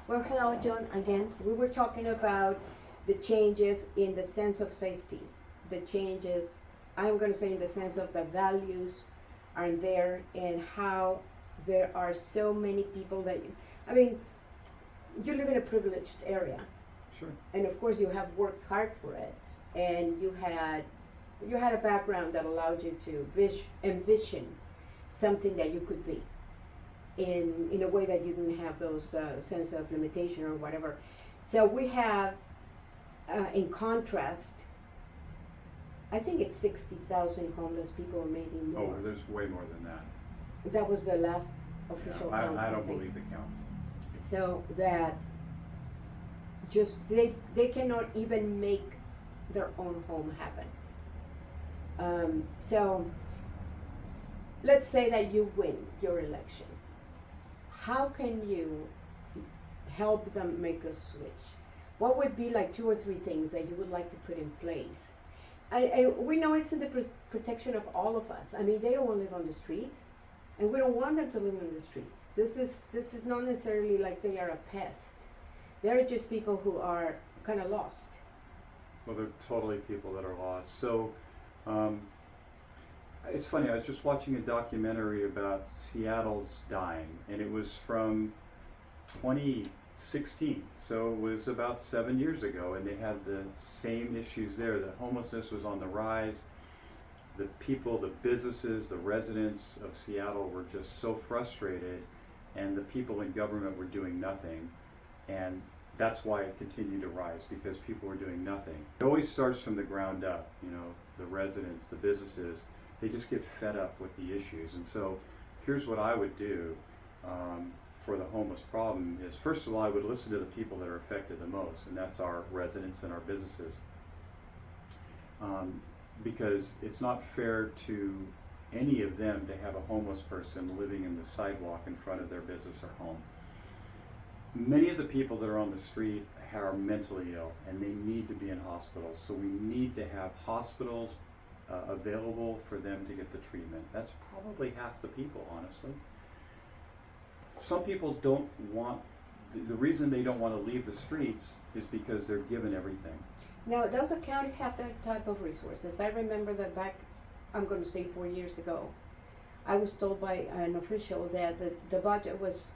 Well, hello, John, again. We were talking about the changes in the sense of safety. The changes, I'm going to say, in the sense of the values are there and how there are so many people that, I mean, you live in a privileged area. Sure. And of course, you have worked hard for it. And you had a background that allowed you to envision something that you could be in a way that you didn't have those sense of limitation or whatever. So we have, in contrast, I think it's 60,000 homeless people, or maybe Oh, more. there's way more than that. That was the last official Yeah, count. I don't think. believe it counts. So that just they cannot even make their own home happen. So let's say that you win your election. How can you help them make a switch? What would be like 2 or 3 things that you would like to put in place? And we know it's in the protection of all of us. I mean, they don't want to live on the streets, and we don't want them to live on the streets. This is not necessarily like they are a pest. They're just people who are kind of lost. Well, they're totally people that are lost. So, it's funny, I was just watching a documentary about Seattle's dying, and it was from 2016, so it was about 7 years ago, and they had the same issues there. The homelessness was on the rise. The people, the businesses, the residents of Seattle were just so frustrated, and the people in government were doing nothing, and that's why it continued to rise, because people were doing nothing. It always starts from the ground up, the residents, the businesses, they just get fed up with the issues. And so here's what I would do for the homeless problem is, first of all, I would listen to the people that are affected the most, and that's our residents and our businesses. Because it's not fair to any of them to have a homeless person living in the sidewalk in front of their business or home. Many of the people that are on the street are mentally ill, and they need to be in hospitals. So we need to have hospitals available for them to get the treatment. That's probably half the people, honestly. Some people don't want, the reason they don't want to leave the streets is because they're given everything. Now, does the county have that type of resources? I remember that back, I'm going to say 4 years ago, I was told by an official that the budget was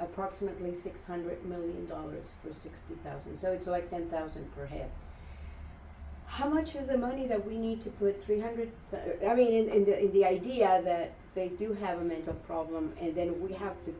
approximately $600 million for 60,000. So it's like 10,000 per head. How much is the money that we need to put 300? I mean, in the idea that they do have a mental problem, and then we have to